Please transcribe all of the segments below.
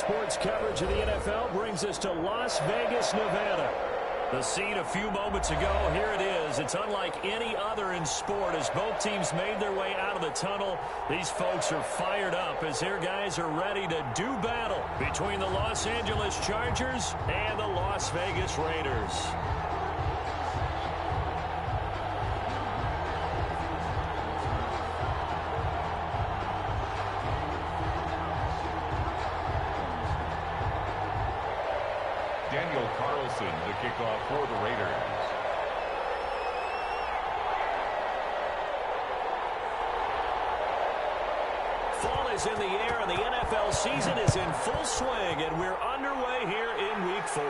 sports coverage of the NFL brings us to Las Vegas, Nevada. The scene a few moments ago, here it is. It's unlike any other in sport as both teams made their way out of the tunnel. These folks are fired up as their guys are ready to do battle between the Los Angeles Chargers and the Las Vegas Raiders. Daniel Carlson to kick off for the Raiders. Fall is in the air and the NFL season is in full swing, and we're underway here in Week 4.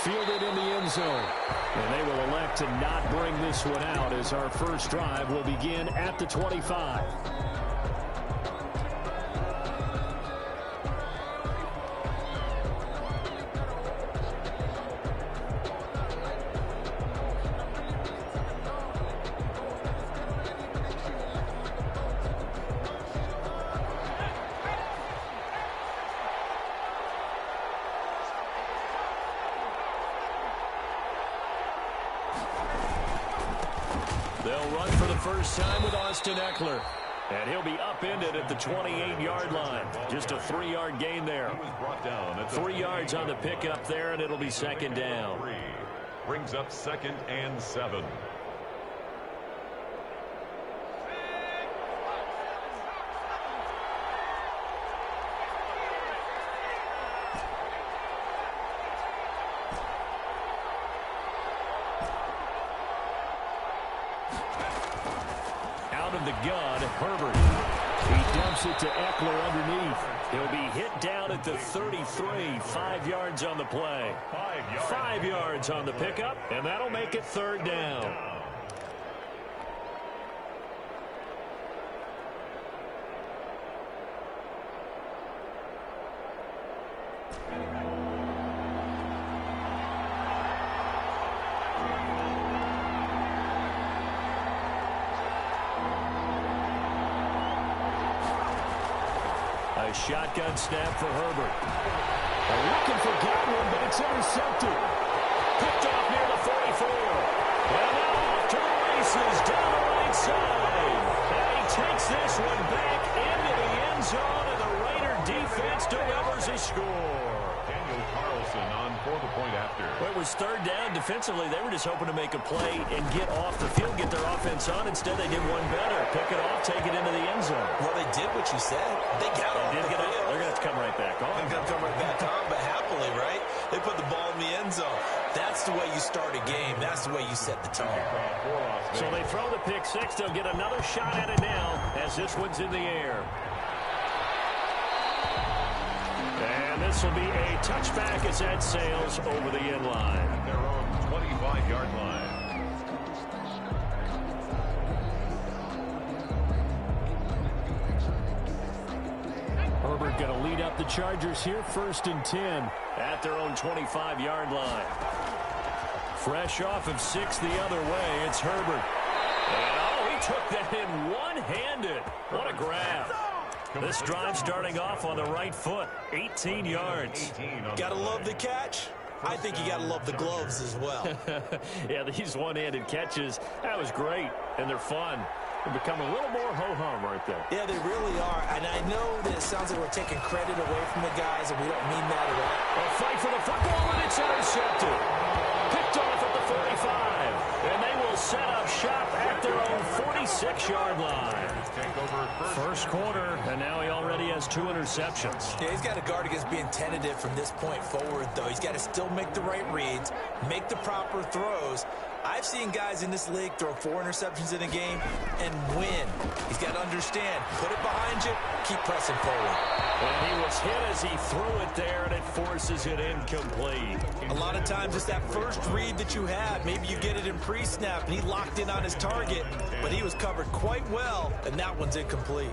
Fielded in the end zone, and they will elect to not bring this one out as our first drive will begin at the 25. They'll run for the first time with Austin Ekeler. And he'll be upended at the 28-yard line. Just a 3-yard gain there. 3 yards on the pickup there, and it'll be second down. Brings up 2nd and 7. Out of the gun, Herbert. He dumps it to Ekeler underneath. He'll be hit down at the 33. 5 yards on the play. 5 yards on the pickup, and that'll make it third down. A shotgun snap for Herbert. They're looking for Godwin, but it's intercepted. Picked off near the 44. And now off to the races down the right side. And he takes this one back into the end zone, and the Raider defense delivers a score. Daniel Carlson on for the point after. Well, it was third down. Defensively, they were just hoping to make a play and get off the field, get their offense on. Instead, they did one better. Pick it off, take it into the end zone. Well, they did what you said. They got off the field. They're going to have to come right back on. They're going to come right back on, but happily, right? They put the ball in the end zone. That's the way you start a game. That's the way you set the tone. So they throw the pick six. They'll get another shot at it now as this one's in the air. And this will be a touchback as that sails over the end line. At their own 25-yard line. Herbert going to lead up the Chargers here, 1st and 10 at their own 25-yard line. Fresh off of 6 the other way, it's Herbert. And oh, he took that in one-handed. What a grab. This drive starting off on the right foot, 18 yards. Got to love the catch. I think you got to love the gloves as well. Yeah, these one-handed catches, that was great, and they're fun. They become a little more ho-hum right there. Yeah, they really are. And I know that it sounds like we're taking credit away from the guys, and we don't mean that at all. A fight for the football, and it's intercepted. Picked off at the 45. And they will set up shop at their own 46-yard line. First quarter, and now he already has 2 interceptions. Yeah, he's got to guard against being tentative from this point forward, though. He's got to still make the right reads, make the proper throws. I've seen guys in this league throw 4 interceptions in a game and win. He's got to understand, put it behind you, keep pressing forward. And he was hit as he threw it there, and it forces it incomplete. A lot of times it's that first read that you have. Maybe you get it in pre-snap, and he locked in on his target, but he was covered quite well, and that one's incomplete.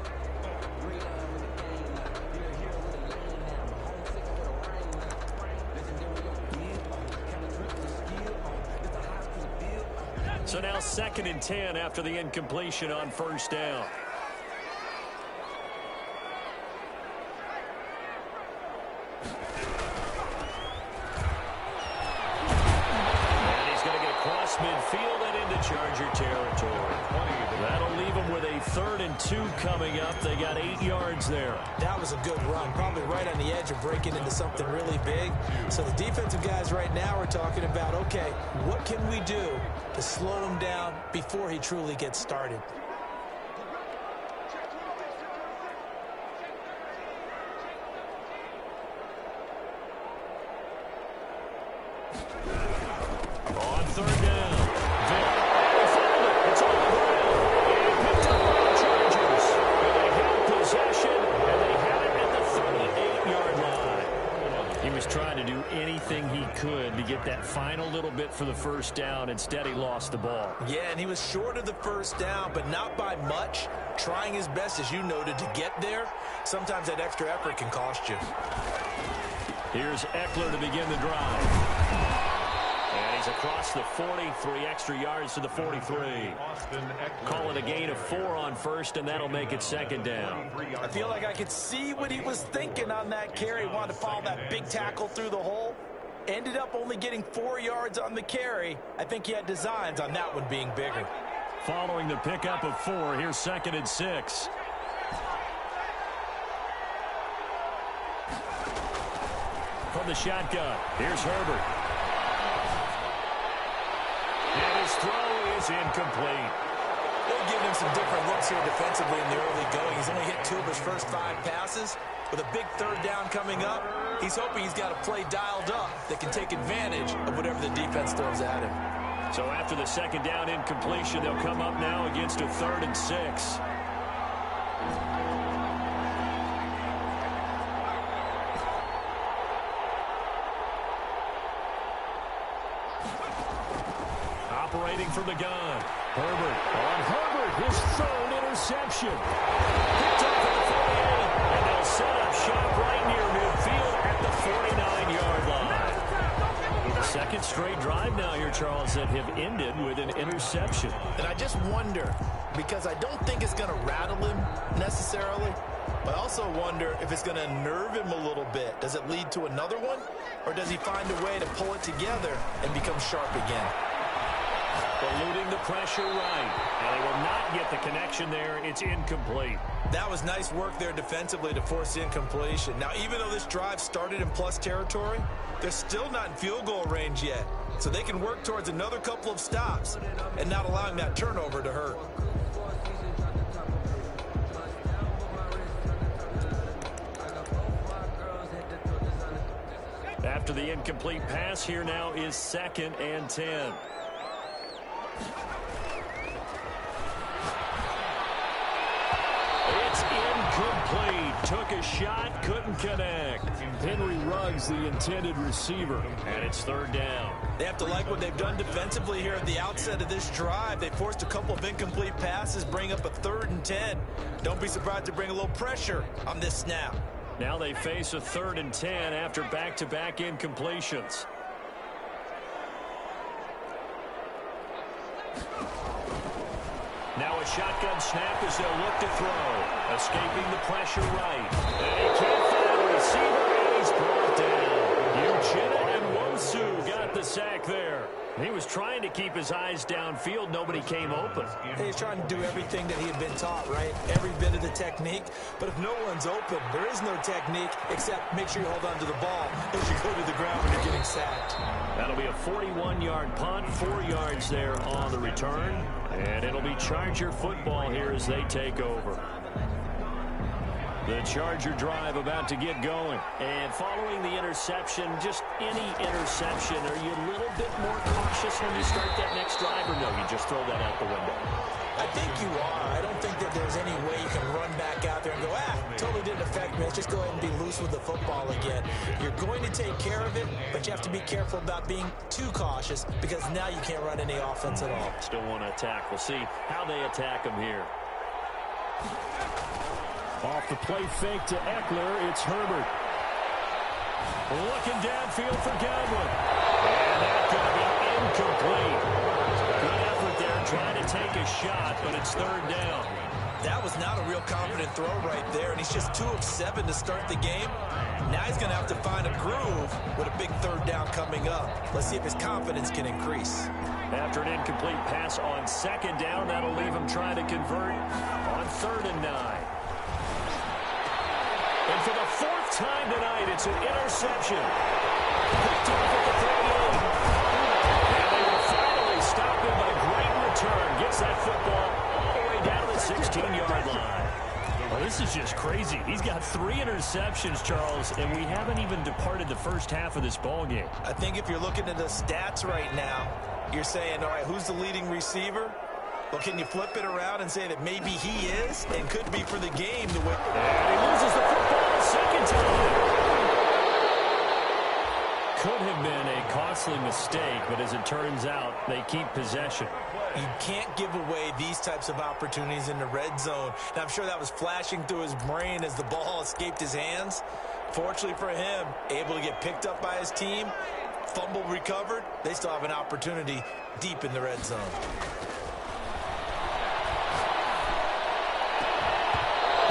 So now 2nd and 10 after the incompletion on first down. 3rd and 2 coming up. They got 8 yards there. That was a good run, probably right on the edge of breaking into something really big. So the defensive guys right now are talking about, okay, what can we do to slow him down before he truly gets started? On 3rd down. It's on the ground. And picked up by the Chargers. And they have possession, and they have it at the 38-yard line. He was trying to do anything he could to get that final little bit for the first down. Instead, he lost the ball. Yeah, and he was short of the first down, but not by much. Trying his best, as you noted, to get there. Sometimes that extra effort can cost you. Here's Eckler to begin the drive. And he's across the 43, extra yards to the 43. Call it a gain of 4 on first, and that'll make it 2nd down. I feel like I could see what he was thinking on that carry. Wanted to follow that big tackle through the hole. Ended up only getting 4 yards on the carry. I think he had designs on that one being bigger. Following the pickup of 4, here's 2nd and 6. From the shotgun, here's Herbert. And his throw is incomplete. They're giving him some different looks here defensively in the early going. He's only hit 2 of his first 5 passes. With a big 3rd down coming up, he's hoping he's got a play dialed up that can take advantage of whatever the defense throws at him. So after the 2nd down incompletion, they'll come up now against a 3rd and 6. Operating from the gun. Herbert. On Herbert, his 3rd interception. Picked up at the 48, and they'll set up shop right near midfield at the 49-yard line. 2nd straight drive now here, Charles, that have ended with an interception. And I just wonder, because I don't think it's going to rattle him necessarily, but I also wonder if it's going to nerve him a little bit. Does it lead to another one, or does he find a way to pull it together and become sharp again? Eluding the pressure right. And they will not get the connection there. It's incomplete. That was nice work there defensively to force the incompletion. Now, even though this drive started in plus territory, they're still not in field goal range yet. So they can work towards another couple of stops and not allowing that turnover to hurt. After the incomplete pass, here now is 2nd and 10. It's incomplete. Took a shot, couldn't connect. Henry Ruggs, the intended receiver, and it's 3rd down. They have to like what they've done defensively here at the outset of this drive. They forced a couple of incomplete passes, bring up a 3rd and 10. Don't be surprised to bring a little pressure on this snap. Now they face a 3rd and 10 after back-to-back incompletions. Now a shotgun snap as they'll look to throw. Escaping the pressure right. And he can't find a receiver, and he's brought down. Uchenna and Nwosu got the sack there. He was trying to keep his eyes downfield. Nobody came open. He's trying to do everything that he had been taught, right? Every bit of the technique. But if no one's open, there is no technique except make sure you hold on to the ball as you go to the ground when you're getting sacked. That'll be a 41-yard punt, 4 yards there on the return. And it'll be Charger football here as they take over. The Charger drive about to get going. And following the interception, just any interception, are you a little bit more cautious when you start that next drive, or no, you just throw that out the window? I think you are. I don't think that there's any way you can run back out there and go, totally didn't affect me. Let's just go ahead and be loose with the football again. You're going to take care of it, but you have to be careful about being too cautious because now you can't run any offense at all. Still want to attack. We'll see how they attack them here. Off the play fake to Eckler, it's Herbert. Looking downfield for Godwin. And that's going to be incomplete. Good effort there trying to take a shot, but it's 3rd down. That was not a real confident throw right there, and he's just 2 of 7 to start the game. Now he's going to have to find a groove with a big third down coming up. Let's see if his confidence can increase. After an incomplete pass on second down, that'll leave him trying to convert on 3rd and 9. And for the 4th time tonight, it's an interception. Picked off at the 38. And they will finally stop him by great return. Gets that football all the way down to the 16-yard line. Well, this is just crazy. He's got 3 interceptions, Charles, and we haven't even departed the first half of this ball game. I think if you're looking at the stats right now, you're saying, all right, who's the leading receiver? Well, can you flip it around and say that maybe he is and could be for the game to win? And he loses the football a second time. Could have been a costly mistake, but as it turns out, they keep possession. You can't give away these types of opportunities in the red zone. Now, I'm sure that was flashing through his brain as the ball escaped his hands. Fortunately for him, able to get picked up by his team, fumble recovered. They still have an opportunity deep in the red zone.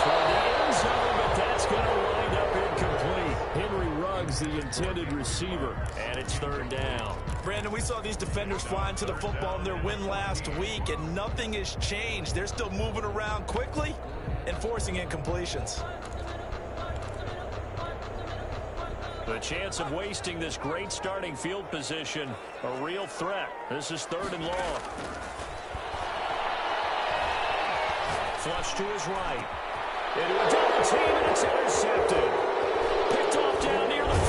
But that's going to wind up incomplete. Henry Ruggs, the intended receiver, and it's 3rd down. Brandon, we saw these defenders flying to the football in their win last week, and nothing has changed. They're still moving around quickly and forcing incompletions. The chance of wasting this great starting field position, a real threat. This is 3rd and long. Flush to his right. Into a double team, and it's intercepted. Picked off down near the 5.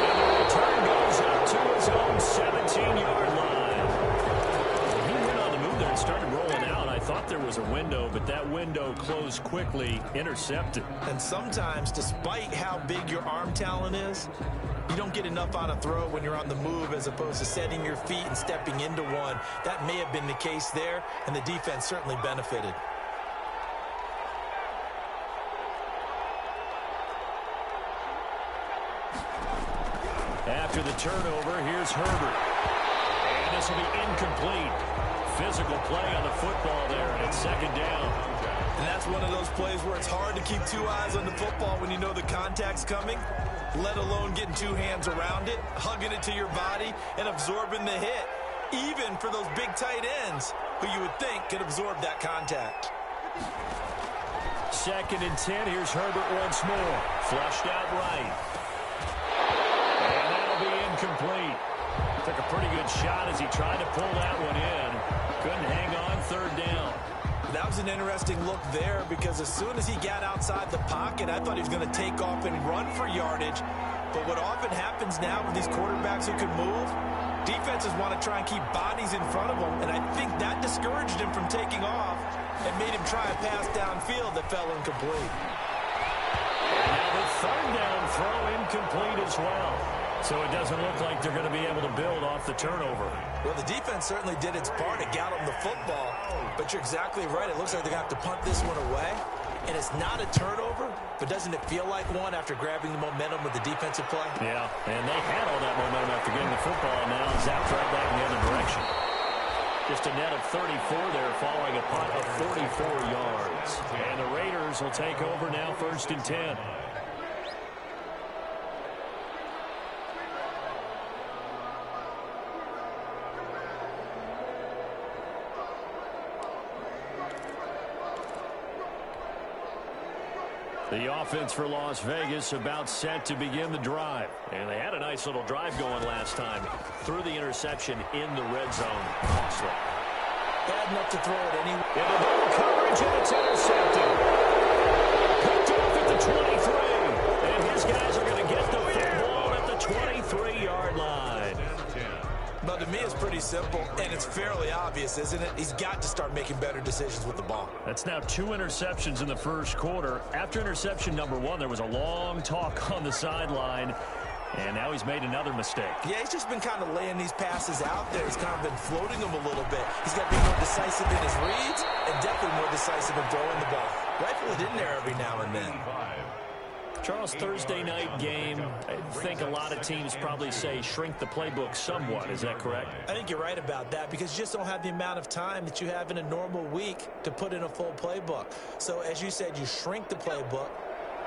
And the return goes up to his own 17-yard line. He went on the move there and started rolling out. I thought there was a window, but that window closed quickly, intercepted. And sometimes, despite how big your arm talent is, you don't get enough on a throw when you're on the move as opposed to setting your feet and stepping into one. That may have been the case there, and the defense certainly benefited. After the turnover, here's Herbert. And this will be incomplete. Physical play on the football there, and it's 2nd down. And that's one of those plays where it's hard to keep 2 eyes on the football when you know the contact's coming, let alone getting 2 hands around it, hugging it to your body, and absorbing the hit, even for those big tight ends who you would think could absorb that contact. 2nd and 10. Here's Herbert once more. Flushed out right. And that'll be incomplete. Took a pretty good shot as he tried to pull that one in. Couldn't hang on 3rd down. That was an interesting look there because as soon as he got outside the pocket, I thought he was going to take off and run for yardage. But what often happens now with these quarterbacks who can move, defenses want to try and keep bodies in front of them, and I think that discouraged him from taking off and made him try a pass downfield that fell incomplete. And now the 3rd down throw incomplete as well. So it doesn't look like they're going to be able to build off the turnover. Well, the defense certainly did its part to get them the football, but you're exactly right. It looks like they're going to have to punt this one away. And it's not a turnover, but doesn't it feel like one after grabbing the momentum with the defensive play? Yeah, and they had all that momentum after getting the football, and now zapped right back in the other direction. Just a net of 34 there following a punt of 44 yards. And the Raiders will take over now 1st and 10. The offense for Las Vegas about set to begin the drive. And they had a nice little drive going last time. Threw the interception in the red zone. Costly. Bad enough to throw it anyway. In the double coverage, and it's intercepted. Picked off at the 23. And his guys are going to get the football at the 23-yard line. But to me, it's pretty simple, and it's fairly obvious, isn't it? He's got to start making better decisions with the ball. That's now 2 interceptions in the first quarter. After interception number 1, there was a long talk on the sideline, and now he's made another mistake. Yeah, he's just been kind of laying these passes out there. He's kind of been floating them a little bit. He's got to be more decisive in his reads and definitely more decisive in throwing the ball. Rifle it in there every now and then. Charles, Thursday night game, I think a lot of teams probably say shrink the playbook somewhat. Is that correct? I think you're right about that because you just don't have the amount of time that you have in a normal week to put in a full playbook. So as you said, you shrink the playbook,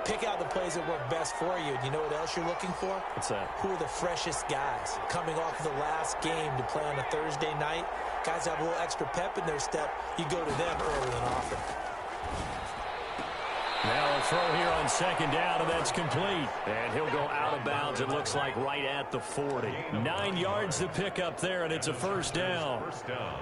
pick out the plays that work best for you. And you know what else you're looking for? What's that? Who are the freshest guys coming off of the last game to play on a Thursday night? Guys have a little extra pep in their step. You go to them early and often. Now a throw here on second down, and that's complete. And he'll go out of bounds, it looks like, right at the 40. 9 yards to pick up there, and it's a first down. First down.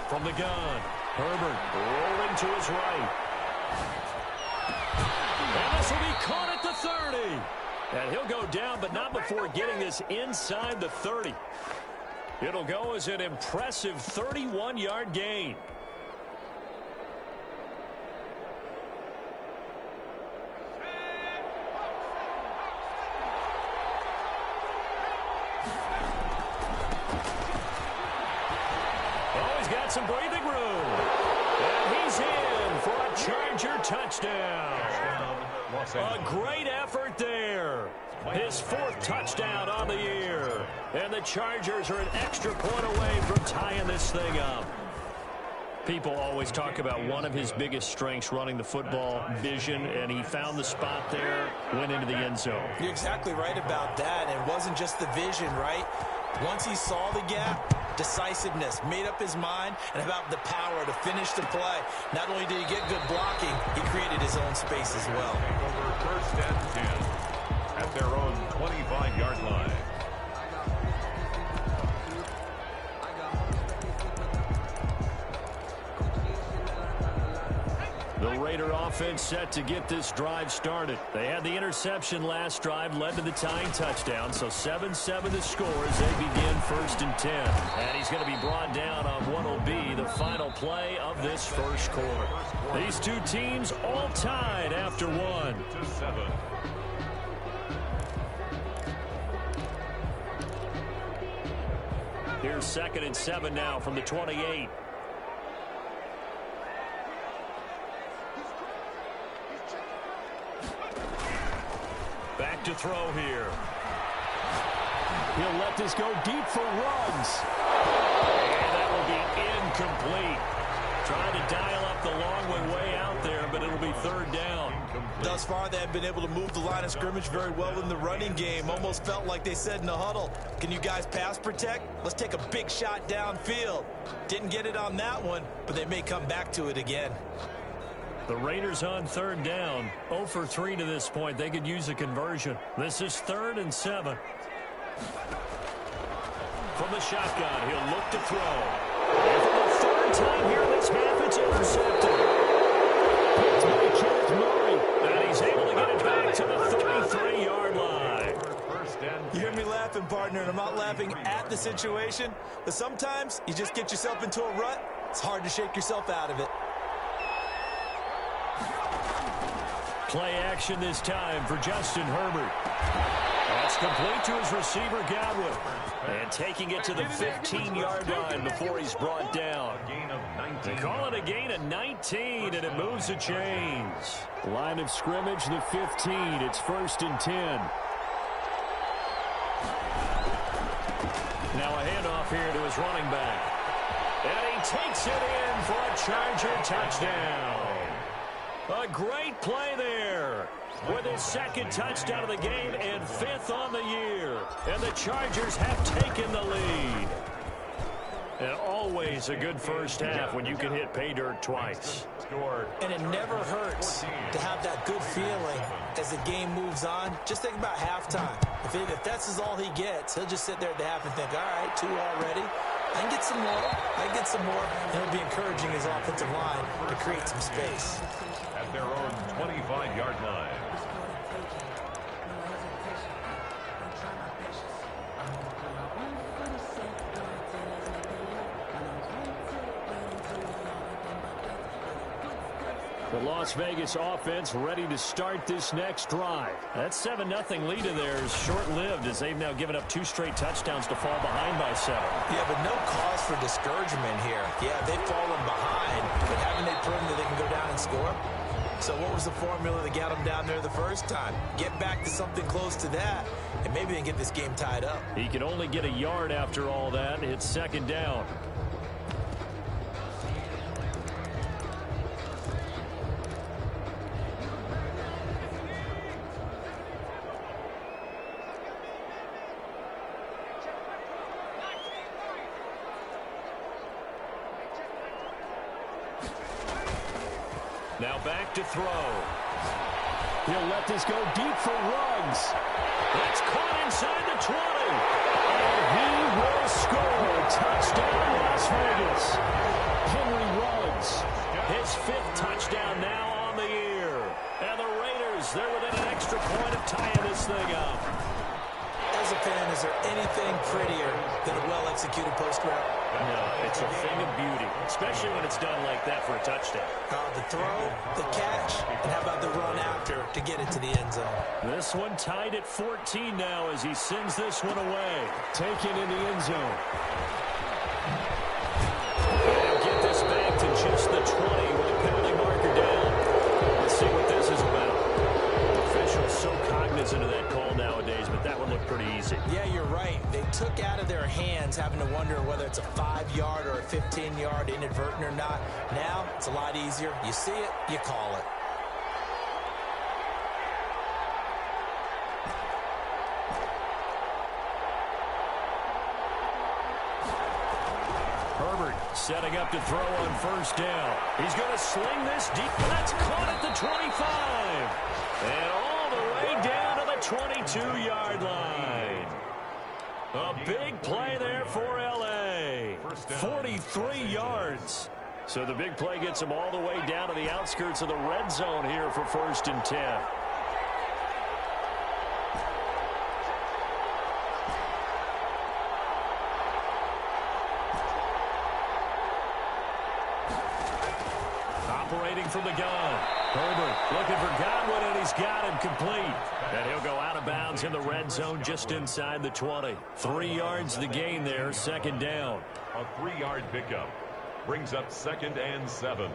From the gun, Herbert rolling to his right. And this will be caught at the 30. And he'll go down, but not before getting this inside the 30. It'll go as an impressive 31-yard gain. Oh, he's got some breathing room. And he's in for a Charger touchdown. A great effort there. His 4th touchdown on the year. And the Chargers are an extra point away from tying this thing up. People always talk about one of his biggest strengths, running the football, vision, and he found the spot there, went into the end zone. You're exactly right about that. It wasn't just the vision, right? Once he saw the gap, decisiveness, made up his mind, and about the power to finish the play. Not only did he get good blocking, he created his own space as well. Over first and 10 at their own 25-yard line. The Raider offense set to get this drive started. They had the interception last drive, led to the tying touchdown, so 7-7 the score as they begin first and 10. And he's going to be brought down on what will be the final play of this first quarter. These two teams all tied after one. 7. Here's 2nd and 7 now from the 28. Back to throw here. He'll let this go deep for Ruggs. And that will be incomplete. Trying to dial up the long way out there, but it'll be 3rd down. Thus far, they have been able to move the line of scrimmage very well in the running game. Almost felt like they said in the huddle, can you guys pass protect? Let's take a big shot downfield. Didn't get it on that one, but they may come back to it again. The Raiders on 3rd down. 0 for 3 to this point. They could use a conversion. This is 3rd and 7. From the shotgun, he'll look to throw. And for the 3rd time here this half, it's intercepted. Picked by Kenneth Murray. And he's able to get it back to the 33-yard line. You hear me laughing, partner, and I'm not laughing at the situation, but sometimes you just get yourself into a rut. It's hard to shake yourself out of it. Play action this time for Justin Herbert. That's complete to his receiver, Godwin. And taking it to the 15-yard line before he's brought down. They call it a gain of 19, and it moves the chains. Line of scrimmage, the 15. It's 1st and 10. Now a handoff here to his running back. And he takes it in for a Charger touchdown. A great play there with his 2nd touchdown of the game and 5th on the year. And the Chargers have taken the lead. And always a good first half when you can hit pay dirt twice. And it never hurts to have that good feeling as the game moves on. Just think about halftime. If that's all he gets, he'll just sit there at the half and think, all right, 2 already. I can get some more. I can get some more. And it'll be encouraging his offensive line to create some space. At their own 25-yard line. The Las Vegas offense ready to start this next drive. That 7-0 lead in there is short-lived as they've now given up 2 straight touchdowns to fall behind by 7. Yeah, but no cause for discouragement here. Yeah, they've fallen behind, but haven't they proven that they can go down and score? So what was the formula that got them down there the first time? Get back to something close to that, and maybe they can get this game tied up. He can only get a yard after all that. It's 2nd down. Now back to throw. He'll let this go deep for Ruggs. That's caught inside the 20. And he will score. Touchdown, Las Vegas. Henry Ruggs. His 5th touchdown now on the year. And the Raiders, they're within an extra point of tying this thing up. As a fan, is there anything prettier than a well-executed post route? No, it's a thing of beauty, especially when it's done like that for a touchdown. The throw, the catch, and how about the run after to get it to the end zone? This one tied at 14 now as he sends this one away. Taken in the end zone. They'll get this back to just the 20 with a penalty marker down. Let's see what this is about. Officials so cognizant of that call nowadays, but that would look pretty easy. Yeah, you're right. They took out of their hands having to wonder whether it's a 5-yard or a 15-yard inadvertent or not. Now, it's a lot easier. You see it, you call it. Herbert setting up to throw on 1st down. He's going to sling this deep, and that's caught at the 25. And all the way down to the 22-yard line. A big play there for L.A. 43 yards. So the big play gets him all the way down to the outskirts of the red zone here for 1st and 10. Operating from the gun. Herbert looking for Godwin, and he's got him complete. And he'll go out of bounds in the red zone just inside the 20. 3 yards the gain there, 2nd down. A 3-yard pickup brings up 2nd and 7.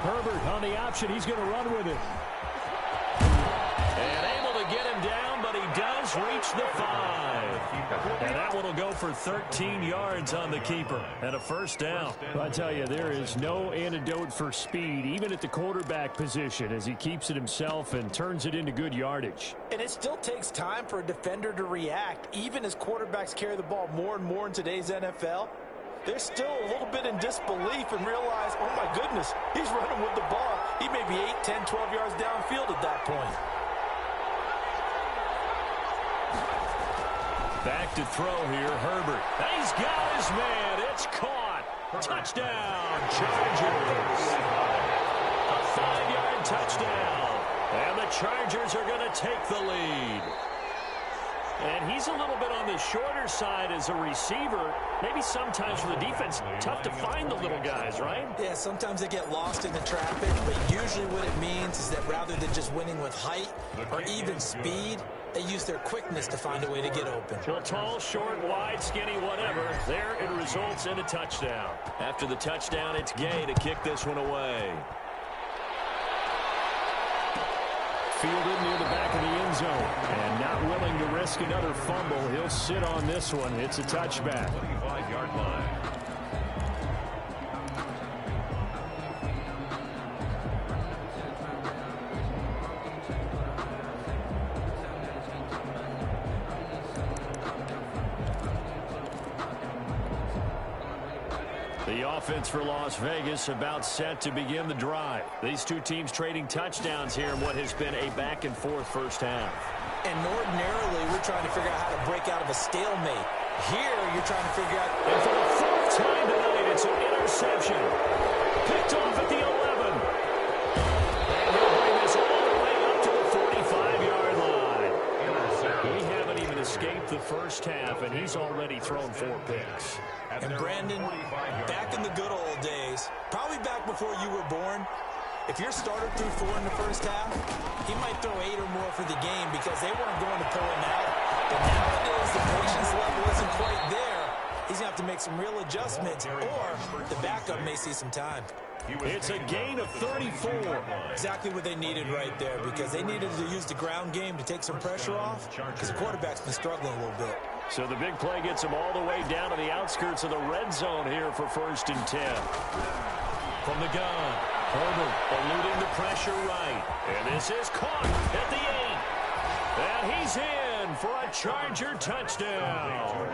Herbert on the option. He's going to run with it. And able to get him down, but he does reach the 5. And that one will go for 13 yards on the keeper and a 1st down. Well, I tell you, there is no antidote for speed, even at the quarterback position, as he keeps it himself and turns it into good yardage. And it still takes time for a defender to react, even as quarterbacks carry the ball more and more in today's NFL. They're still a little bit in disbelief and realize, oh my goodness, he's running with the ball. He may be 8, 10, 12 yards downfield at that point. Back to throw here, Herbert. He's got his man. It's caught. Touchdown, Chargers. A 5-yard touchdown. And the Chargers are going to take the lead. And he's a little bit on the shorter side as a receiver. Maybe sometimes for the defense, tough to find the little guys, right? Yeah, sometimes they get lost in the traffic, but usually what it means is that rather than just winning with height or even speed, they use their quickness to find a way to get open. Well, tall, short, wide, skinny, whatever. There it results in a touchdown. After the touchdown, it's Gay to kick this one away. Fielded near the back of the end zone. And not willing to risk another fumble. He'll sit on this one. It's a touchback. 25-yard line. The offense for Las Vegas about set to begin the drive. These two teams trading touchdowns here in what has been a back-and-forth first half. And ordinarily, we're trying to figure out how to break out of a stalemate. Here, you're trying to figure out... And for the 4th time tonight, it's an interception. Picked off at the 11. And he'll bring this all the way up to the 45-yard line. We haven't even escaped the first half, and he's already thrown 4 picks. And Brandon, back in the good old days, probably back before you were born, if your starter threw 4 in the first half, he might throw 8 or more for the game because they weren't going to pull him out. But nowadays, the patience level isn't quite there. He's going to have to make some real adjustments, or the backup may see some time. It's a gain of 34. Exactly what they needed right there, because they needed to use the ground game to take some pressure off, because the quarterback's been struggling a little bit. So the big play gets him all the way down to the outskirts of the red zone here for 1st and 10. From the gun, Herbert eluding the pressure right. And this is caught at the 8. And he's in for a Charger touchdown.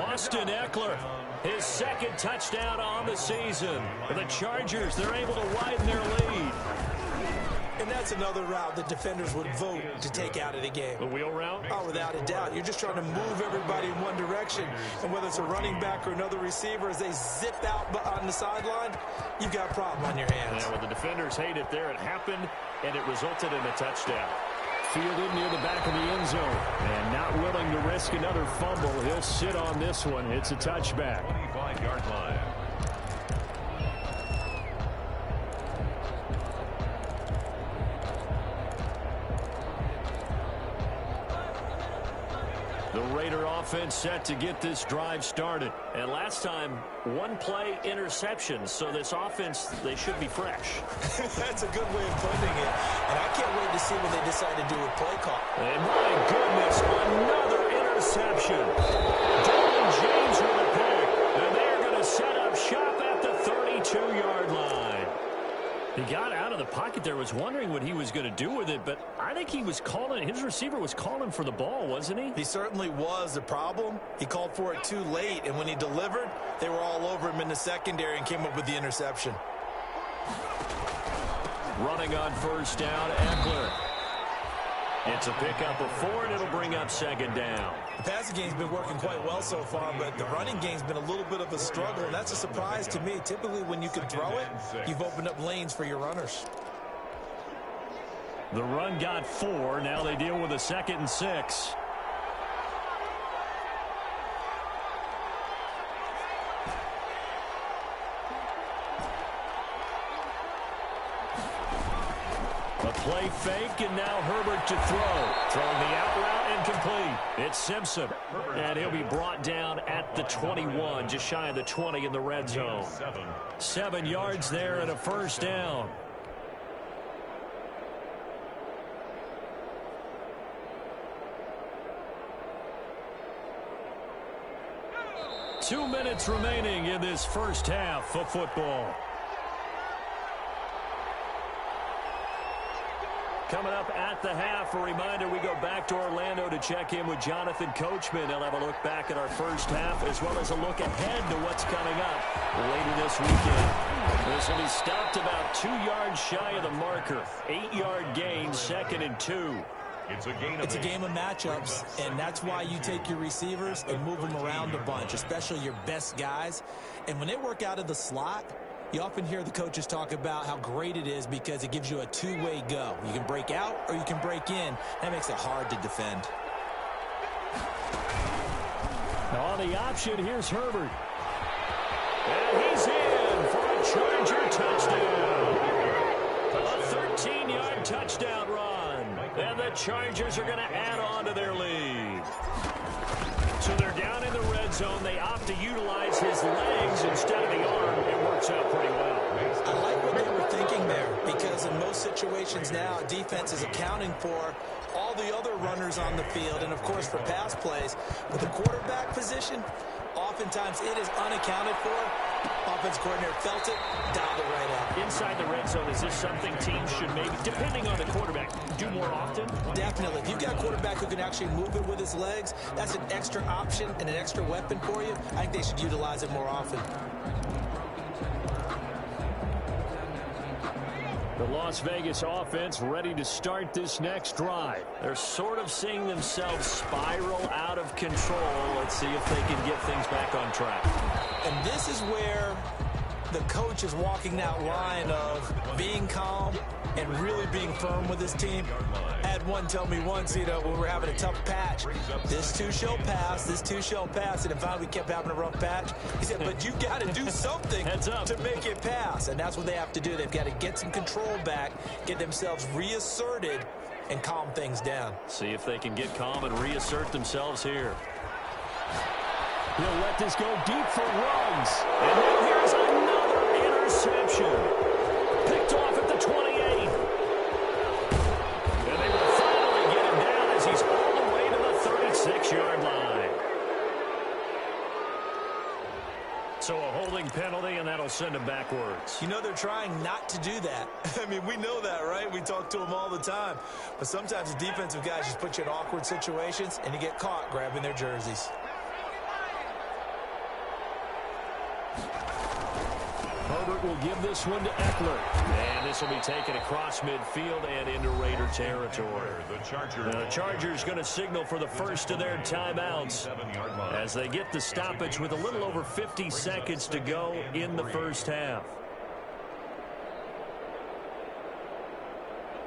Austin Eckler, his 2nd touchdown on the season. For the Chargers, they're able to widen their lead. And that's another route that defenders would vote to take out of the game. The wheel route? Oh, without a doubt. You're just trying to move everybody in one direction. And whether it's a running back or another receiver, as they zip out on the sideline, you've got a problem on your hands. Yeah, well, the defenders hate it there. It happened, and it resulted in a touchdown. Fielded near the back of the end zone. And not willing to risk another fumble. He'll sit on this one. It's a touchback. 25-yard line. The Raider offense set to get this drive started. And last time, 1 play interception. So this offense, they should be fresh. That's a good way of putting it. And I can't wait to see when they decide to do a play call. And my goodness, another interception. Derwin James with a pick. And they're going to set up shop at the 32-yard line. He got out of the pocket there, was wondering what he was going to do with it, but I think he was calling, his receiver was calling for the ball, wasn't he? He certainly was. The problem, he called for it too late, and when he delivered, they were all over him in the secondary and came up with the interception. Running on 1st down, Eckler. It's a pickup of 4, and it'll bring up 2nd down. The passing game's been working quite well so far, but the running game's been a little bit of a struggle, and that's a surprise to me. Typically, when you can throw it, you've opened up lanes for your runners. The run got 4. Now they deal with a 2nd and 6. A play fake, and now Herbert to throw. Throwing the out route and complete. It's Simpson, and he'll be brought down at the 21, just shy of the 20 in the red zone. 7 yards there and a 1st down. Two minutes remaining in this first half of football. Coming up at the half, a reminder, we go back to Orlando to check in with Jonathan Coachman. He'll have a look back at our first half as well as a look ahead to what's coming up later this weekend. This will be stopped about 2 yards shy of the marker. 8-yard gain, 2nd and 2. It's a game of matchups, and that's why you take your receivers and move them around a bunch, especially your best guys. And when they work out of the slot, you often hear the coaches talk about how great it is because it gives you a two-way go. You can break out or you can break in. That makes it hard to defend. Now on the option, here's Herbert. And he's in for a Charger touchdown. A 13-yard touchdown run. And the Chargers are going to add on to their lead. So they're down in the red zone. They opt to utilize his legs instead of the arm. It works out pretty well. I like what they were thinking there because in most situations now, defense is accounting for all the other runners on the field and, of course, for pass plays. But the quarterback position, oftentimes it is unaccounted for. Offense coordinator felt it, dialed it right out. Inside the red zone, is this something teams should maybe, depending on the quarterback, do more often? Definitely. If you've got a quarterback who can actually move it with his legs, that's an extra option and an extra weapon for you. I think they should utilize it more often. The Las Vegas offense ready to start this next drive. They're sort of seeing themselves spiral out of control. Let's see if they can get things back on track. And this is where the coach is walking that line of being calm and really being firm with his team. I had one tell me once, you know, when we were having a tough patch, this too shall pass, this too shall pass. And if we kept having a rough patch, he said, but you got to do something to make it pass. And that's what they have to do. They've got to get some control back, get themselves reasserted, and calm things down. See if they can get calm and reassert themselves here. He'll let this go deep for Ruggs. And now here's another interception. Picked off at the 28. And they will finally get him down as he's all the way to the 36-yard line. So a holding penalty, and that'll send him backwards. You know, they're trying not to do that. I mean, we know that, right? We talk to them all the time. But sometimes the defensive guys just put you in awkward situations, and you get caught grabbing their jerseys. Herbert will give this one to Eckler. And this will be taken across midfield and into Raider territory. The Chargers going to signal for the first of their timeouts as they get the stoppage with a little over 50 seconds to go in the first half.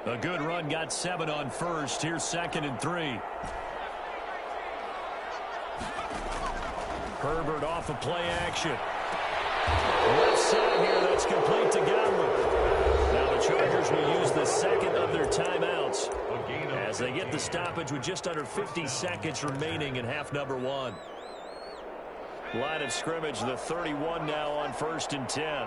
A good run, got 7 on first. Here's 2nd and 3. Herbert off of play action. Left side here, that's complete to Godwin. Now the Chargers will use the second of their timeouts as they get the stoppage with just under 50 seconds remaining in half number 1. Line of scrimmage, the 31 now on 1st and 10.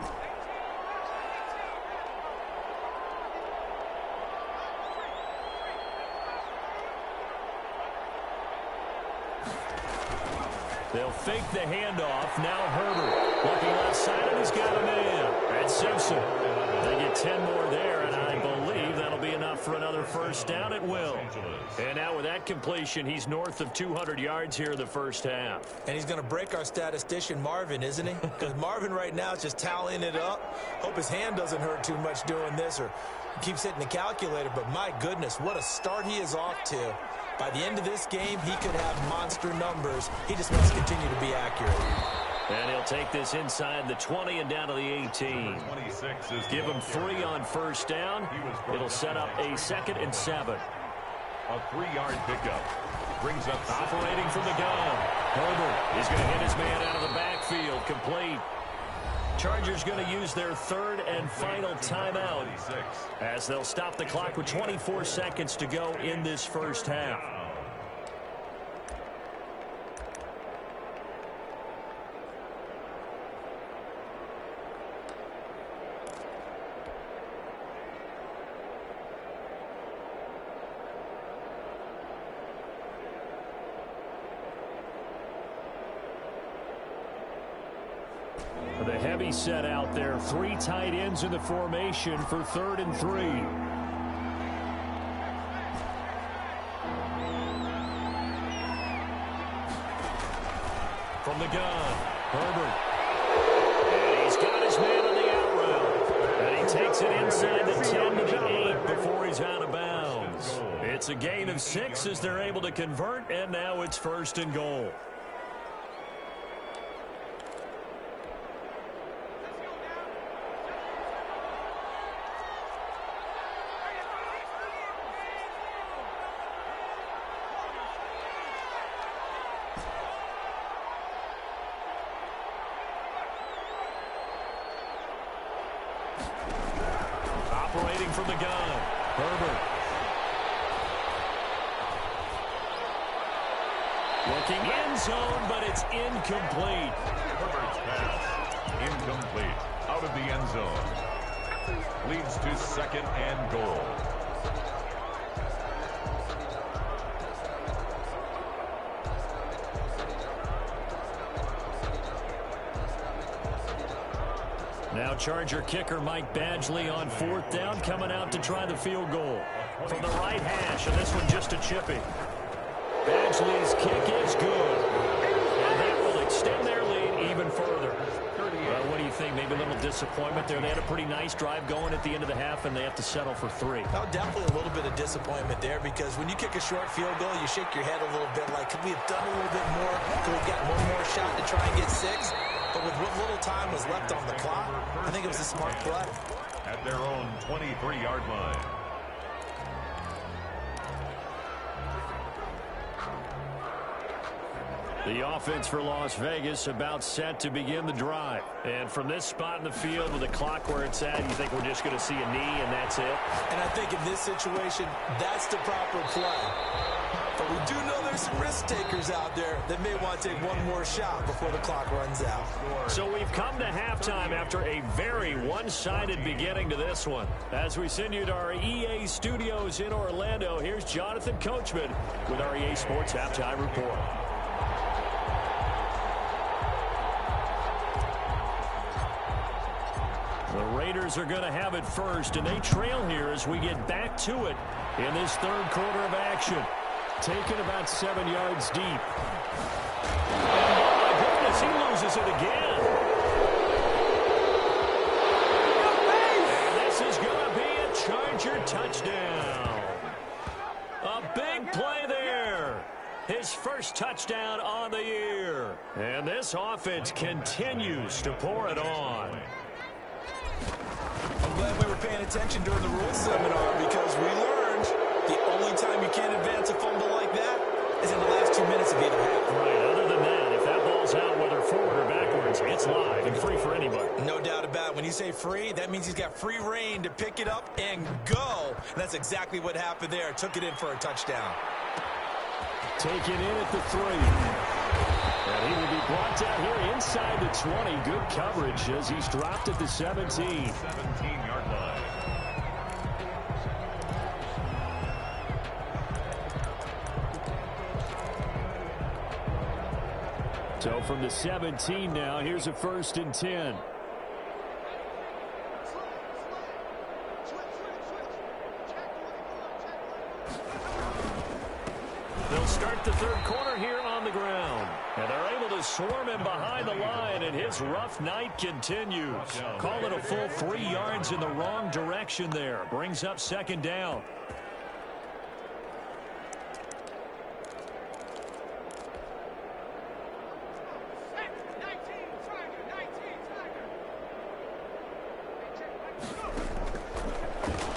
They'll fake the handoff. Now Herbert looking left side, and he's got a man. That's Simpson. They get 10 more there, and I believe that'll be enough for another first down. It will. And now with that completion, he's north of 200 yards here in the first half. And he's going to break our statistician Marvin, isn't he? Because Marvin right now is just tallying it up. Hope his hand doesn't hurt too much doing this or keeps hitting the calculator. But my goodness, what a start he is off to. By the end of this game, he could have monster numbers. He just must continue to be accurate. And he'll take this inside the 20 and down to the 18. Give him 3 on first down. It'll set up a 2nd and 7. A 3-yard pickup brings up operating from the gun. Herbert is going to hit his man out of the backfield. Complete. Chargers going to use their 3rd and final timeout as they'll stop the clock with 24 seconds to go in this first half. The heavy set out there. 3 tight ends in the formation for 3rd and 3. From the gun, Herbert. And he's got his man on the out route. And he takes it inside the 10 to the 8 before he's out of bounds. It's a gain of 6 as they're able to convert, and now it's 1st and goal. Operating from the gun, Herbert. Looking end zone, but it's incomplete. Herbert's pass, incomplete, out of the end zone. Leads to 2nd and goal. Now Charger kicker Mike Badgley on 4th down, coming out to try the field goal. From the right hash, and this one just a chippy. Badgley's kick is good. And that will extend their lead even further. Well, what do you think? Maybe a little disappointment there. They had a pretty nice drive going at the end of the half, and they have to settle for 3. Oh, definitely a little bit of disappointment there because when you kick a short field goal, you shake your head a little bit like, could we have done a little bit more? Could we have got one more shot to try and get 6? But with what little time was left on the clock, I think it was a smart play. at their own 23-yard line. The offense for Las Vegas about set to begin the drive. And from this spot in the field with the clock where it's at, you think we're just going to see a knee and that's it? And I think in this situation, that's the proper play. But we do know there's some risk takers out there that may want to take one more shot before the clock runs out. So we've come to halftime after a very one-sided beginning to this one. As we send you to our EA studios in Orlando, here's Jonathan Coachman with our EA Sports Halftime Report. The Raiders are going to have it first, and they trail here as we get back to it in this third quarter of action. Taken about 7 yards deep. And oh my goodness, he loses it again. And this is going to be a Charger touchdown. A big play there. His first touchdown on the year. And this offense continues to pour it on. I'm glad we were paying attention during the rules seminar because we learned the only time you can't advance a fumble like that is in the last 2 minutes of either half. Right, other than that, if that ball's out, whether forward or backwards, it's live and free for anybody. No doubt about it. When you say free, that means he's got free reign to pick it up and go. And that's exactly what happened there. Took it in for a touchdown. Taken in at the 3. And he will be brought down here inside the 20. Good coverage as he's dropped at the 17. 17-yard line. So from the 17 now, here's a 1st and 10. They'll start the third quarter here on the ground. And they're able to swarm him behind the line, and his rough night continues. Call it a full 3 yards in the wrong direction there. Brings up 2nd down.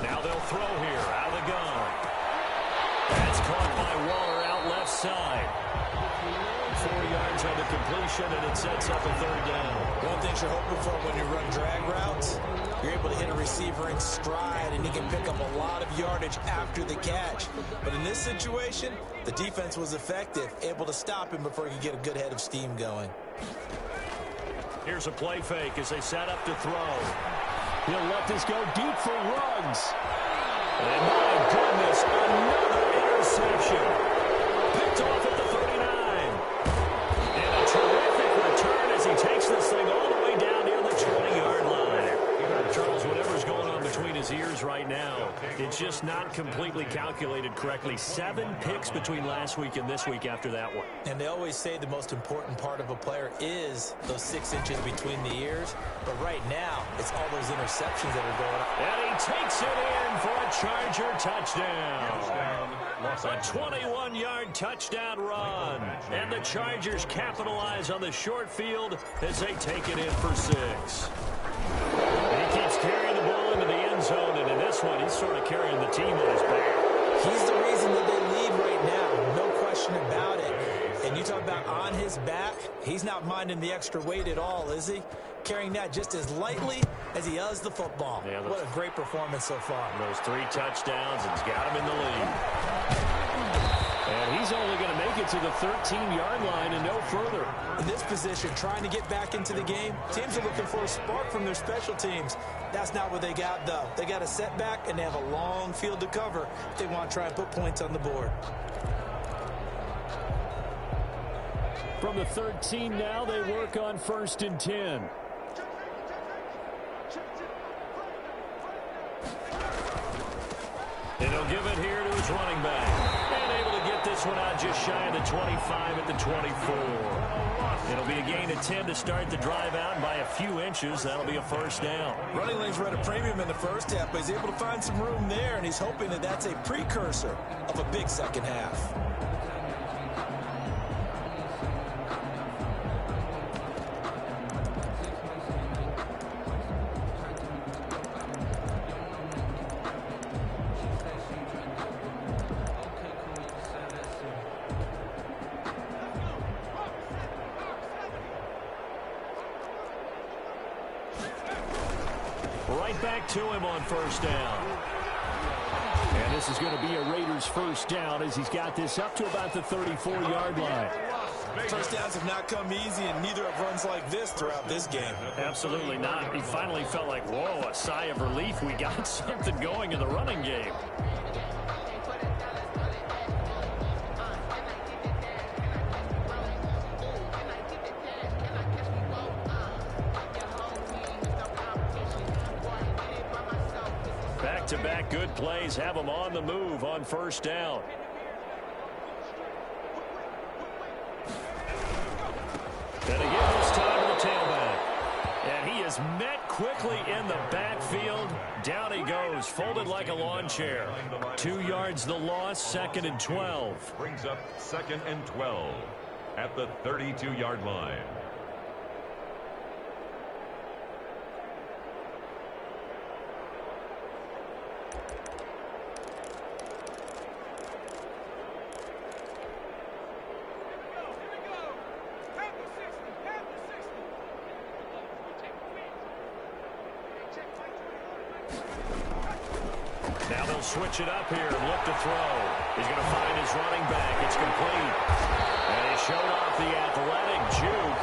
Now they'll throw here out of the gun. That's caught by Waller out left side. 4 yards on the completion, and it sets up a 3rd down. One thing you're hoping for when you run drag routes, you're able to hit a receiver in stride, and he can pick up a lot of yardage after the catch. But in this situation, the defense was effective, able to stop him before he could get a good head of steam going. Here's a play fake as they set up to throw. He'll let this go deep for Ruggs. And my goodness, another interception. Picked off at the 39. And a terrific return as he takes this thing all the way down near the 20-yard line. Charles, whatever's going on between his ears right now, it's just not completely calculated correctly. 7 picks between last week and this week after that one. And they always say the most important part of a player is those 6 inches between the ears. But right now, it's all those interceptions that are going on. And he takes it in for a Charger touchdown. A 21-yard touchdown run. And the Chargers capitalize on the short field as they take it in for 6. He keeps carrying the ball into the end zone, and in this one, he's sort of carrying the team on his back. He's the reason that they lead right now, no question about it. And you talk about on his back, he's not minding the extra weight at all, is he? Carrying that just as lightly as he does the football. Yeah, what a great performance so far. Those 3 touchdowns, it's got him in the lead. And he's only going to make it to the 13-yard line and no further. In this position, trying to get back into the game, teams are looking for a spark from their special teams. That's not what they got, though. They got a setback, and they have a long field to cover if they want to try and put points on the board. From the 13 now, they work on 1st and 10. And he'll give it here to his running back. And able to get this one out just shy of the 25 at the 24. It'll be a gain of 10 to start the drive out, and by a few inches, that'll be a 1st down. Running lanes were at a premium in the first half, but he's able to find some room there, and he's hoping that that's a precursor of a big second half. right back to him on first down. And this is going to be a Raiders first down as he's got this up to about the 34-yard line. First downs have not come easy, and neither have runs like this throughout this game. Absolutely not. He finally felt like, whoa, a sigh of relief. We got something going in the running game. Back-to-back good plays have them on the move on first down. And again this time to the tailback. And he is met quickly in the backfield. Down he goes, folded like a lawn chair. 2 yards the loss, 2nd and 12. Brings up 2nd and 12 at the 32-yard line. Now they'll switch it up here and look to throw. He's going to find his running back. It's complete. And he showed off the athletic juke.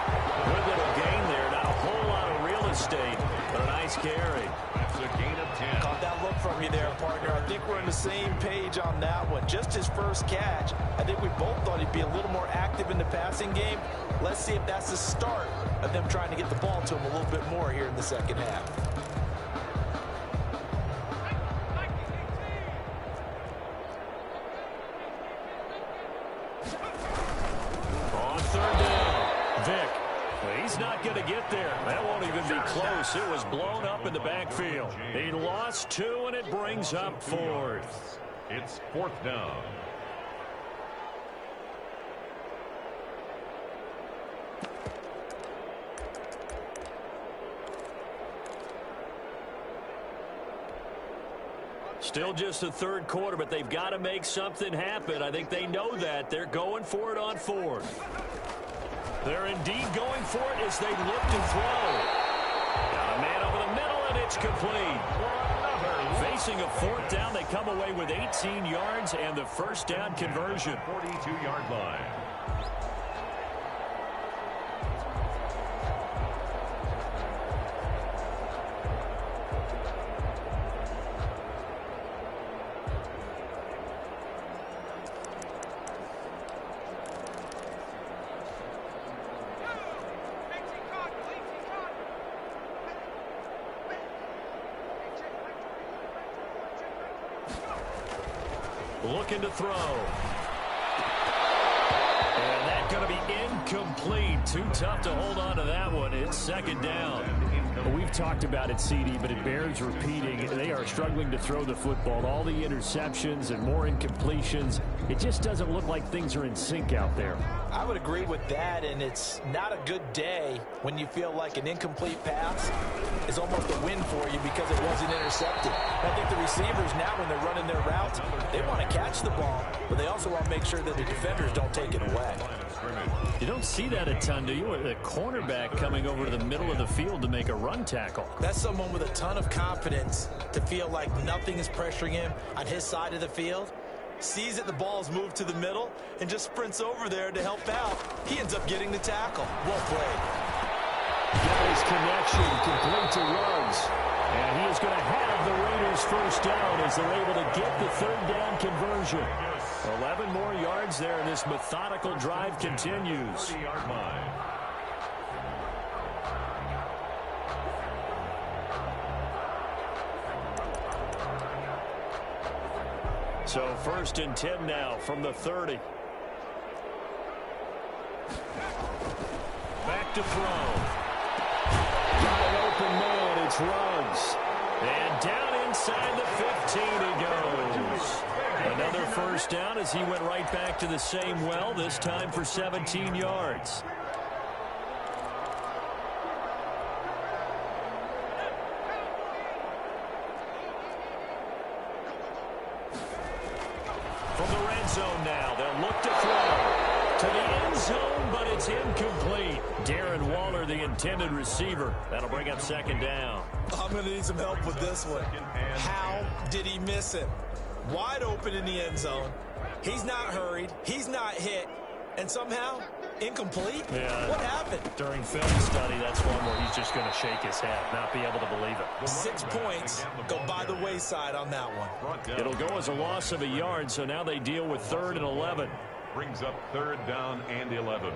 Good little gain there. Not a whole lot of real estate, but a nice carry. That's a gain of 10. Caught that look from you there, partner. I think we're on the same page on that one. Just his first catch. I think we both thought he'd be a little more active in the passing game. Let's see if that's the start of them trying to get the ball to him a little bit more here in the second half. He's not going to get there. That won't even be close. It was blown up in the backfield. He lost 2, and it brings up 4th. It's 4th down. Still just the 3rd quarter, but they've got to make something happen. I think they know that. They're going for it on 4th. They're indeed going for it as they look to throw. Got a man over the middle, and it's complete. Facing a 4th down, they come away with 18 yards and the first down conversion. 42-yard line. Looking to throw. And that's going to be incomplete. Too tough to hold on to that one. It's 2nd down. Well, we've talked about it, CD, but it bears repeating. They are struggling to throw the football. All the interceptions and more incompletions. It just doesn't look like things are in sync out there. I would agree with that, and it's not a good day when you feel like an incomplete pass is almost a win for you because it wasn't intercepted. I think the receivers now, when they're running their routes, they want to catch the ball, but they also want to make sure that the defenders don't take it away. You don't see that a ton, do you? The cornerback coming over to the middle of the field to make a run tackle. That's someone with a ton of confidence to feel like nothing is pressuring him on his side of the field. Sees that the ball's moved to the middle and just sprints over there to help out. He ends up getting the tackle. Well played. Got his connection complete to Ruggs. And he is going to have the Raiders first down as they're able to get the 3rd down conversion. 11 more yards there, and this methodical drive continues. 30-yard line. So 1st and 10 now from the 30. Back to throw. Got an open man. It's Ruggs. And down inside the 15 he goes. Another first down as he went right back to the same well, this time for 17 yards. From the red zone now, they'll look to throw to the end zone, but it's incomplete. Darren Waller, the intended receiver. That'll bring up 2nd down. I'm going to need some help with this one. How did he miss him? Wide open in the end zone. He's not hurried. He's not hit. And somehow, incomplete? Yeah. What happened? During film study, that's one where he's just going to shake his head, not be able to believe it. 6 points go by the wayside on that one. It'll go as a loss of a yard, so now they deal with 3rd and 11. Brings up 3rd down and 11.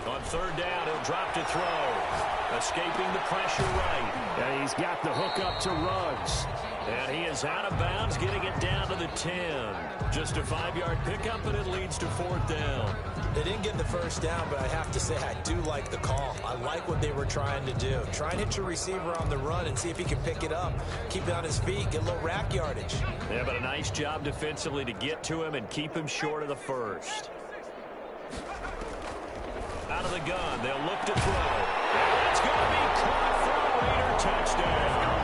On 3rd down, he'll drop to throw. Escaping the pressure right. And he's got the hook up to Ruggs. And he is out of bounds, getting it down to the 10. Just a 5-yard pickup, and it leads to 4th down. They didn't get the first down, but I have to say I do like the call. I like what they were trying to do. Try and hit your receiver on the run and see if he can pick it up. Keep it on his feet, get a little rack yardage. Yeah, but a nice job defensively to get to him and keep him short of the first. Out of the gun, they'll look to throw. And it's going to be caught for a Raider touchdown.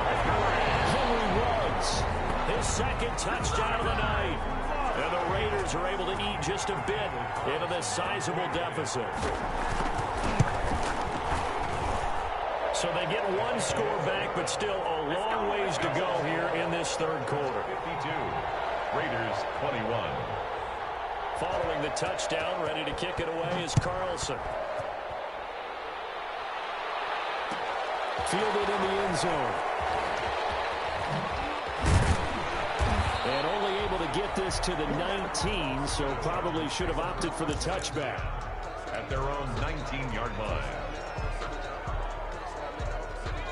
Henry Ruggs, his 2nd touchdown of the night. And the Raiders are able to eat just a bit into this sizable deficit. So they get 1 score back, but still a long ways to go here in this 3rd quarter. 52. Raiders 21. Following the touchdown, ready to kick it away is Carlson. Fielded in the end zone. And only able to get this to the 19, so probably should have opted for the touchback. At their own 19-yard line.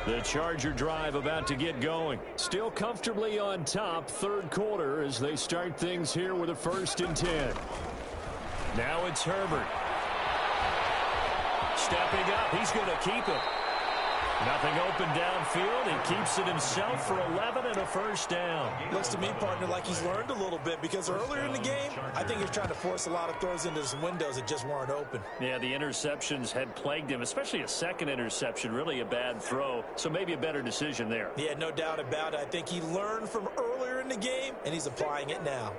The Charger drive about to get going. Still comfortably on top, 3rd quarter as they start things here with a 1st and 10. Now it's Herbert. Stepping up, he's going to keep it. Nothing open downfield. He keeps it himself for 11 and a 1st down. Looks to me, partner, like he's learned a little bit because earlier in the game, I think he was trying to force a lot of throws into his windows that just weren't open. Yeah, the interceptions had plagued him, especially a 2nd interception, really a bad throw. So maybe a better decision there. Yeah, no doubt about it. I think he learned from earlier in the game, and he's applying it now.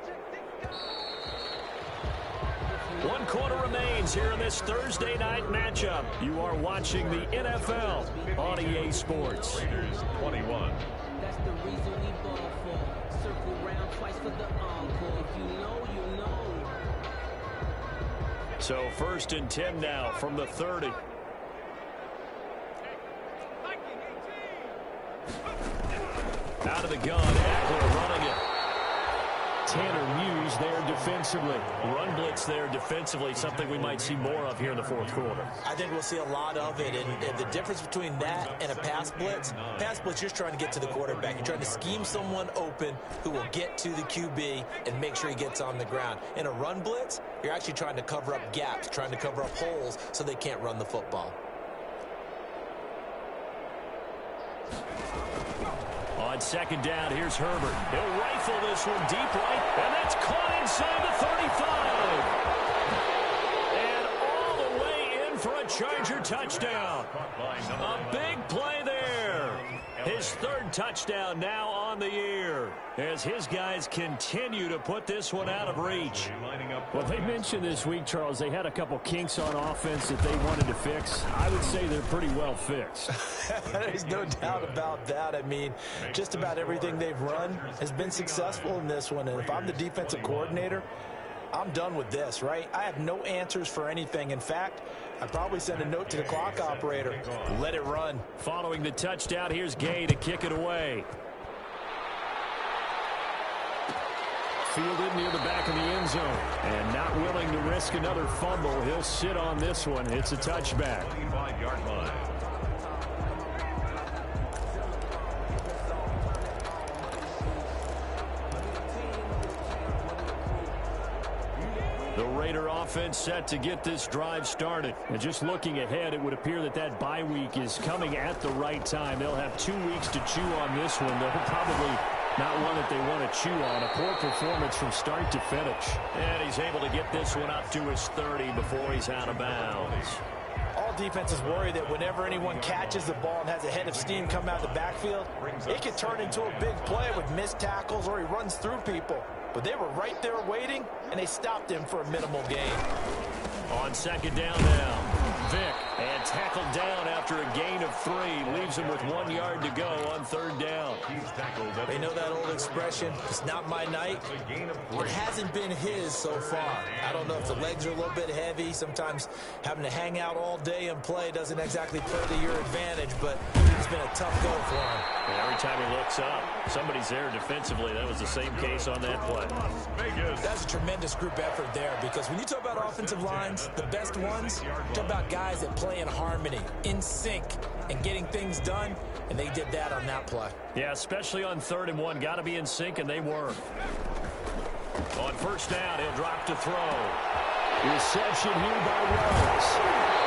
1 quarter remains here in this Thursday night matchup. You are watching the NFL on EA Sports. Raiders 21. That's the reason we ball for. Circle round twice for the encore. If you know, you know. So 1st and 10 now from the 30. Out of the gun, Eckler running it. Tanner Muse there defensively. Run blitz there defensively, something we might see more of here in the 4th quarter. I think we'll see a lot of it, and the difference between that and a pass blitz, you're just trying to get to the quarterback. You're trying to scheme someone open who will get to the QB and make sure he gets on the ground. In a run blitz, you're actually trying to cover up gaps, trying to cover up holes so they can't run the football. On 2nd down, here's Herbert. He'll rifle this one deep right, and that's caught inside the 35. And all the way in for a Charger touchdown. A big play there. His 3rd touchdown now on the year as his guys continue to put this one out of reach. Well, they mentioned this week, Charles, they had a couple kinks on offense that they wanted to fix. I would say they're pretty well fixed. There's no doubt about that. I mean, just about everything they've run has been successful in this one. And if I'm the defensive coordinator, I'm done with this, right? I have no answers for anything. In fact, I'd probably send a note to the clock operator. Let it run. Following the touchdown, here's Gay to kick it away. Fielded near the back of the end zone. And not willing to risk another fumble. He'll sit on this one. It's a touchback. 25-yard line. The Raider offense set to get this drive started. And just looking ahead, it would appear that that bye week is coming at the right time. They'll have 2 weeks to chew on this one. They'll probably not one that they want to chew on. A poor performance from start to finish. And he's able to get this one up to his 30 before he's out of bounds. All defenses worry that whenever anyone catches the ball and has a head of steam come out of the backfield, it could turn into a big play with missed tackles or he runs through people. But they were right there waiting, and they stopped him for a minimal gain. On second down now, Vick, and tackled down after a gain of 3. Leaves him with 1 yard to go on third down. They know that old expression, it's not my night. It hasn't been his so far. I don't know if the legs are a little bit heavy. Sometimes having to hang out all day and play doesn't exactly play to your advantage, but it's been a tough go for him. And every time he looks up, somebody's there defensively. That was the same case on that play. That's a tremendous group effort there, because when you talk about offensive lines, the best ones, talk about guys that play in harmony, in sync, and getting things done, and they did that on that play. Yeah, especially on 3rd and 1. Got to be in sync, and they were. On first down, he'll drop to throw. Reception here by Rhodes.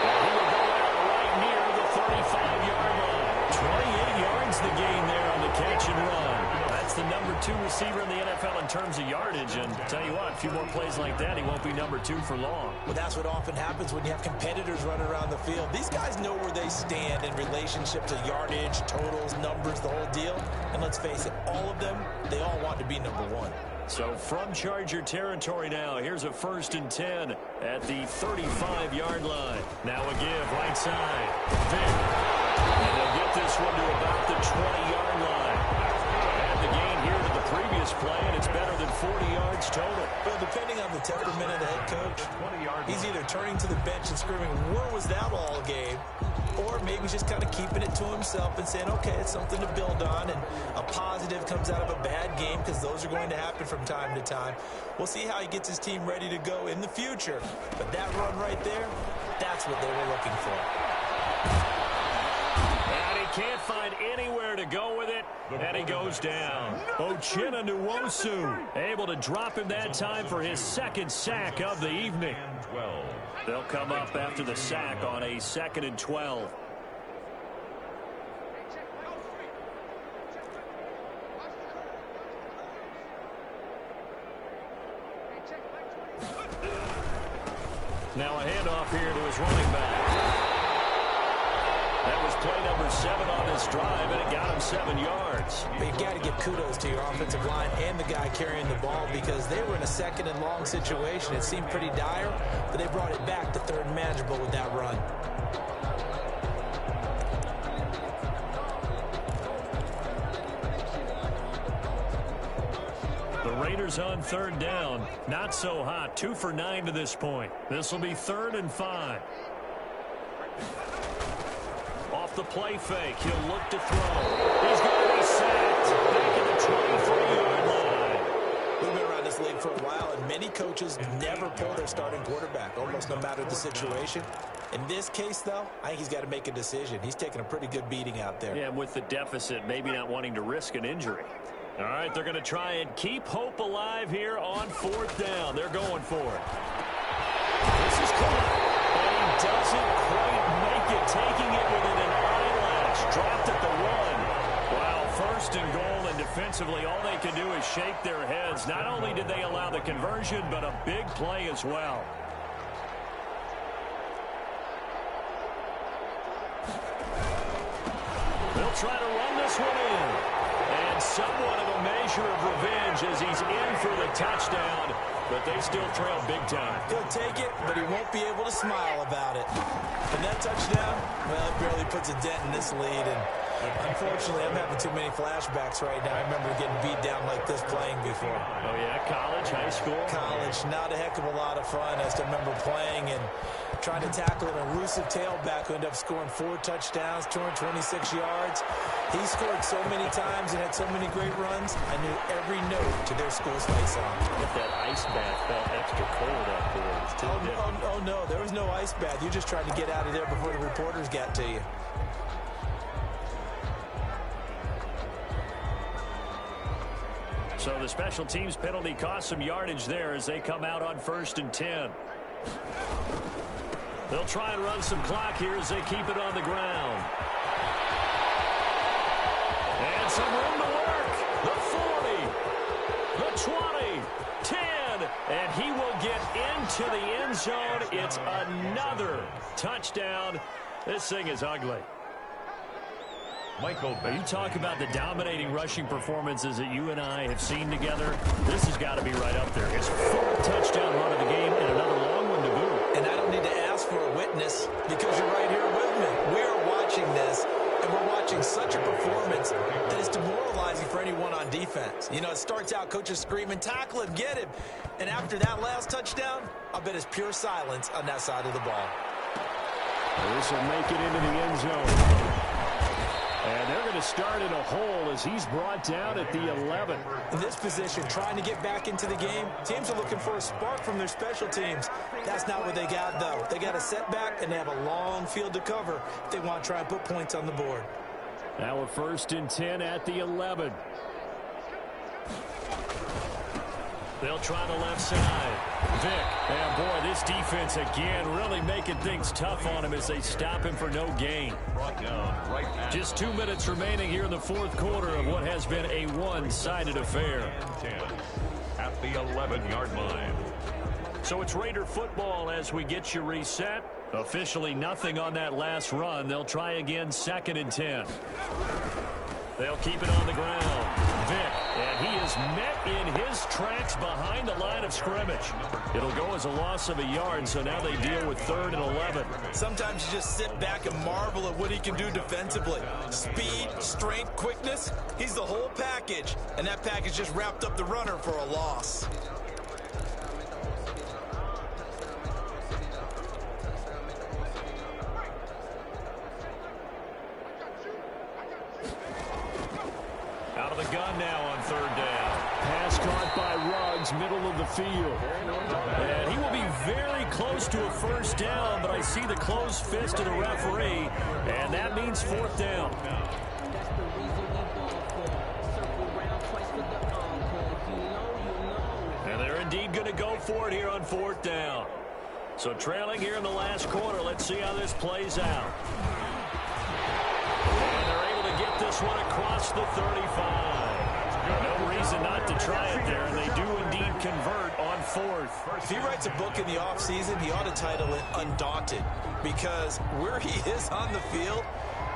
And he will go out right near the 35-yard line. 28 yards the gain there on the catch and run. That's the number 2 receiver in the NFL in terms of yardage. And tell you what, a few more plays like that, he won't be number 2 for long. Well, that's what often happens when you have competitors running around the field. These guys know where they stand in relationship to yardage, totals, numbers, the whole deal. And let's face it, all of them, they all want to be number 1. So from Charger territory now, here's a 1st and 10 at the 35-yard line. Now a give, right side. Vick. And they'll get this one to about the 20-yard line. And the gain here to the previous play, and it's better than 40 yards total. Well, depending on the temperament of the head coach, he's either turning to the bench and screaming, where was that all game? Or maybe he's just kind of keeping it to himself and saying, okay, it's something to build on, and a positive comes out of a bad game, because those are going to happen from time to time. We'll see how he gets his team ready to go in the future. But that run right there, that's what they were looking for. And he can't find anywhere to go with it, and he goes down. Uchenna Nwosu able to drop him that time for his 2nd sack of the evening. They'll come up after the sack on a 2nd and 12. Now a handoff here to his running back. That was play number 7 on this drive, and it got him 7 yards. But you've got to give kudos to your offensive line and the guy carrying the ball, because they were in a 2nd and long situation. It seemed pretty dire, but they brought it back to 3rd and manageable with that run. The Raiders on 3rd down. Not so hot. 2 for 9 to this point. This will be 3rd and 5. Off the play fake, he'll look to throw. He's going to be sacked back at the 23-yard line. We've been around this league for a while, and many coaches never pull their starting quarterback, almost no matter the situation. In this case, though, I think he's got to make a decision. He's taking a pretty good beating out there. Yeah, with the deficit, maybe not wanting to risk an injury. All right, they're going to try and keep hope alive here on 4th down. They're going for it. This is caught, and he doesn't quite make it, taking it within an eyelash. Dropped at the 1. Wow, 1st and goal, and defensively, all they can do is shake their heads. Not only did they allow the conversion, but a big play as well. They'll try to run this one in. And somewhat of a measure of revenge as he's in for the touchdown, but they still trail big time. He'll take it, but he won't be able to smile about it. And that touchdown, well, it barely puts a dent in this lead. And unfortunately, I'm having too many flashbacks right now. I remember getting beat down like this playing before. Oh, yeah, college, high school? College, not a heck of a lot of fun. I still remember playing and trying to tackle an elusive tailback who ended up scoring 4 touchdowns, 226 yards. He scored so many times and had so many great runs, I knew every note to their school's fight song. If that ice bath felt extra cold afterwards. Oh, no, there was no ice bath. You just tried to get out of there before the reporters got to you. So the special teams penalty cost some yardage there as they come out on 1st and 10. They'll try and run some clock here as they keep it on the ground. And some room to work. The 40, the 20, 10, and he will get into the end zone. It's another touchdown. This thing is ugly. Michael You talk about the dominating rushing performances that you and I have seen together. This has got to be right up there. His fourth touchdown run of the game and another long one to boot. And I don't need to ask for a witness because you're right here with me. We are watching this, and we're watching such a performance that is demoralizing for anyone on defense. You know, it starts out coaches screaming, tackle him, get him. And after that last touchdown, I bet it's pure silence on that side of the ball. This will make it into the end zone. And they're going to start in a hole as he's brought down at the 11. In this position, trying to get back into the game, teams are looking for a spark from their special teams. That's not what they got, though. They got a setback, and they have a long field to cover if they want to try and put points on the board. Now a 1st and 10 at the 11. They'll try the left side. Vick. And boy, this defense again really making things tough on him as they stop him for no gain. brought down right at Just 2 minutes remaining here in the 4th quarter of what has been a one-sided affair. 10 at the 11-yard line. So it's Raider football as we get you reset. Officially nothing on that last run. They'll try again 2nd and 10. They'll keep it on the ground. Vick, and he is met in his tracks behind the line of scrimmage. It'll go as a loss of a yard, so now they deal with 3rd and 11. Sometimes you just sit back and marvel at what he can do defensively. Speed, strength, quickness, he's the whole package. And that package just wrapped up the runner for a loss. Out of the gun now on 3rd down. Pass caught by Ruggs, middle of the field. And he will be very close to a 1st down, but I see the closed fist of the referee, and that means 4th down. That's the reason we ball for. Circle round twice for the encore. If you know, you know. And they're indeed going to go for it here on 4th down. So trailing here in the last quarter, let's see how this plays out. And they're able to get this one across the 35. No reason not to try it there, and they do indeed convert on 4th. If he writes a book in the offseason, he ought to title it Undaunted, because where he is on the field,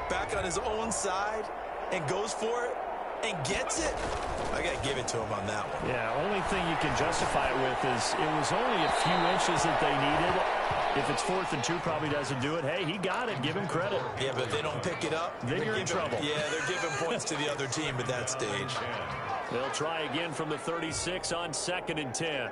back on his own side, and goes for it, and gets it, I got to give it to him on that one. Yeah, only thing you can justify it with is it was only a few inches that they needed. If it's 4th and 2, probably doesn't do it. Hey, he got it. Give him credit. Yeah, but if they don't pick it up, Then you're in trouble. Yeah, they're giving points to the other team at that stage. They'll try again from the 36 on 2nd and 10.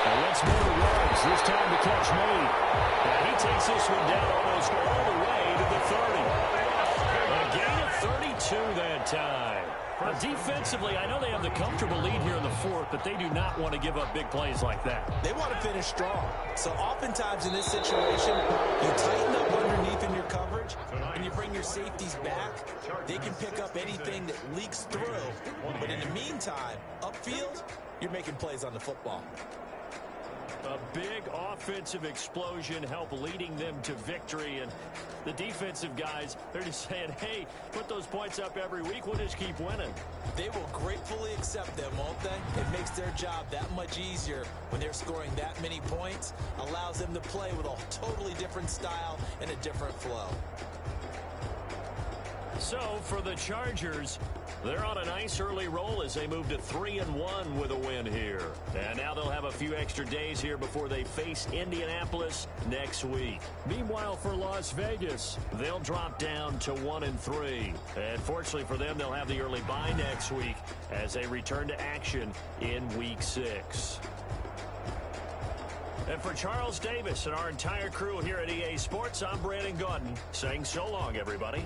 And once more to Ruggs. This time the catch made. And he takes this one down almost all the way to the 30. A gain of 32 that time. Defensively, I know they have the comfortable lead here in the 4th, but they do not want to give up big plays like that. They want to finish strong. So oftentimes in this situation, you tighten up underneath in your coverage, and you bring your safeties back. They can pick up anything that leaks through. But in the meantime, upfield, you're making plays on the football. A big offensive explosion help leading them to victory. And the defensive guys, they're just saying, hey, put those points up every week. We'll just keep winning. They will gratefully accept them, won't they? It makes their job that much easier when they're scoring that many points. Allows them to play with a totally different style and a different flow. So for the Chargers, they're on a nice early roll as they move to 3-1 with a win here. And now they'll have a few extra days here before they face Indianapolis next week. Meanwhile, for Las Vegas, they'll drop down to 1-3. And fortunately for them, they'll have the early bye next week as they return to action in Week 6. And for Charles Davis and our entire crew here at EA Sports, I'm Brandon Gaudin saying so long, everybody.